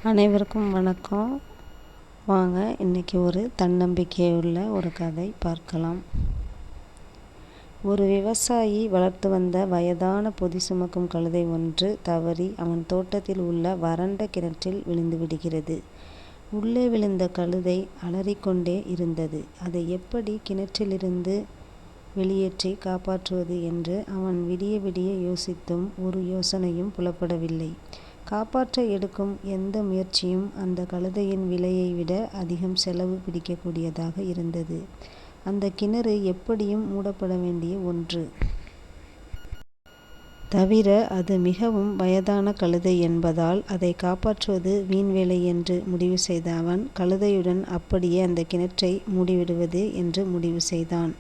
அனைவருக்கும் வணக்கம். வாங்க இன்றைக்கி ஒரு தன்னம்பிக்கையுள்ள ஒரு கதை பார்க்கலாம். ஒரு விவசாயி வளர்த்து வந்த வயதான பொதி சுமக்கும் கழுதை ஒன்று தவறி அவன் தோட்டத்தில் உள்ள வறண்ட கிணற்றில் விழுந்து விடுகிறது. உள்ளே விழுந்த கழுதை அலறிக்கொண்டே இருந்தது. அதை எப்படி கிணற்றிலிருந்து வெளியேற்றி காப்பாற்றுவது என்று அவன் விடிய விடிய யோசித்தும் ஒரு யோசனையும் புலப்படவில்லை. காப்பாற்ற எடுக்கும் எந்த முயற்சியும் அந்த கழுதையின் விலையை விட அதிகம் செலவு பிடிக்கக்கூடியதாக இருந்தது. அந்த கிணறு எப்படியும் மூடப்பட வேண்டிய ஒன்று. தவிர அது மிகவும் வயதான கழுதை என்பதால் அதை காப்பாற்றுவது வீண்வேலை என்று முடிவு செய்த அவன் கழுதையுடன் அப்படியே அந்த கிணற்றை மூடிவிடுவது என்று முடிவு செய்தான்.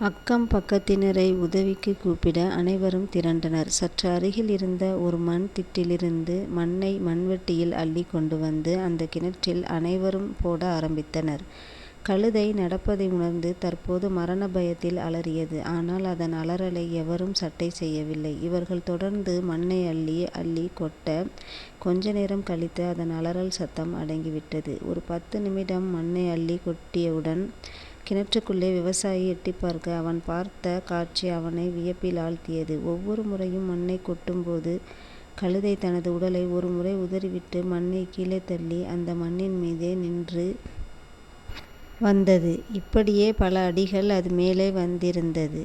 அக்கம் பக்கத்தினரை உதவிக்கு கூப்பிட அனைவரும் திரண்டனர். சற்று அருகில் இருந்த ஒரு மண் திட்டிலிருந்து மண்ணை மண்வெட்டியில் அள்ளி கொண்டு வந்து அந்த கிணற்றில் அனைவரும் போட ஆரம்பித்தனர். கழுதை நடப்பதை உணர்ந்து தற்போது மரண பயத்தில் அலறியது. ஆனால் அதன் அலறலை எவரும் சட்டை செய்யவில்லை. இவர்கள் தொடர்ந்து மண்ணை அள்ளி அள்ளி கொட்ட கொஞ்ச நேரம் கழித்து அதன் அலறல் சத்தம் அடங்கிவிட்டது. ஒரு 10 நிமிடம் மண்ணை அள்ளி கொட்டியவுடன் கிணற்றுக்குள்ளே விவசாயி எட்டி பார்க்க அவன் பார்த்த காட்சி அவனை வியப்பில் ஆழ்த்தியது. ஒவ்வொரு முறையும் மண்ணை கொட்டும்போது கழுதை தனது உடலை ஒரு முறை உதறிவிட்டு மண்ணை கீழே தள்ளி அந்த மண்ணின் மீதே நின்று வந்தது. இப்படியே பல அடிகள் அது மேலே வந்திருந்தது.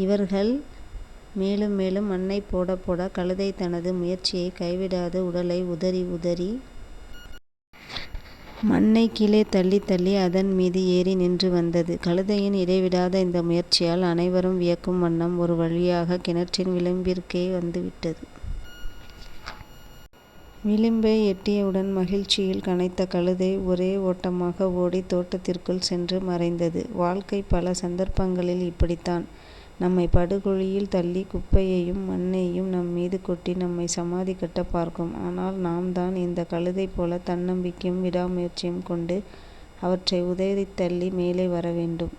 இவர்கள் மேலும் மேலும் மண்ணை போட போட கழுதை தனது முயற்சியை கைவிடாது உடலை உதறி உதறி மண்ணை கீழே தள்ளி தள்ளி அதன் மீது ஏறி நின்று வந்தது. கழுதையின் இடைவிடாத இந்த முயற்சியால் அனைவரும் வியக்கும் வண்ணம் ஒரு வழியாக கிணற்றின் விளிம்பிற்கே வந்துவிட்டது. விளிம்பை எட்டியவுடன் மகிழ்ச்சியில் கனைத்த கழுதை ஒரே ஓட்டமாக ஓடி தோட்டத்திற்குள் சென்று மறைந்தது. வாழ்க்கை பல சந்தர்ப்பங்களில் இப்படித்தான் நம்மை படுகுழியில் தள்ளி குப்பையையும் மண்ணையும் நம் மீது கொட்டி நம்மை சமாதி கட்ட பார்க்கும். ஆனால் நாம் தான் இந்த கழுதை போல தன்னம்பிக்கையும் விடாமுயற்சியும் கொண்டு அவற்றை உதறி தள்ளி மேலே வர வேண்டும்.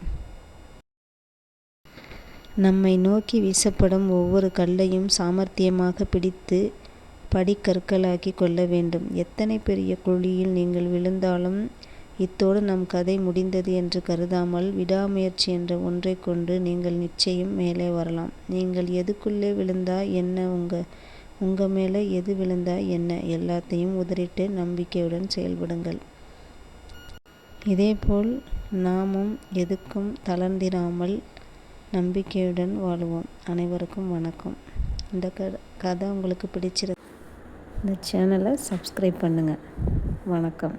நம்மை நோக்கி வீசப்படும் ஒவ்வொரு கல்லையும் சாமர்த்தியமாக பிடித்து படிக்கற்களாக்கி கொள்ள வேண்டும். எத்தனை பெரிய குழியில் நீங்கள் விழுந்தாலும் இத்தோடு நம் கதை முடிந்தது என்று கருதாமல் விடாமுயற்சி என்ற ஒன்றை கொண்டு நீங்கள் நிச்சயம் மேலே வரலாம். நீங்கள் எதுக்குள்ளே விழுந்தா என்ன, உங்க மேலே எது விழுந்தா என்ன, எல்லாத்தையும் உதறிட்டு நம்பிக்கையுடன் செயல்படுங்கள். இதேபோல் நாமும் எதுக்கும் தளர்ந்திராமல் நம்பிக்கையுடன் வாழ்வோம். அனைவருக்கும் வணக்கம். இந்த கதை உங்களுக்கு பிடிச்சிருக்கு, இந்த சேனலை சப்ஸ்கிரைப் பண்ணுங்கள். வணக்கம்.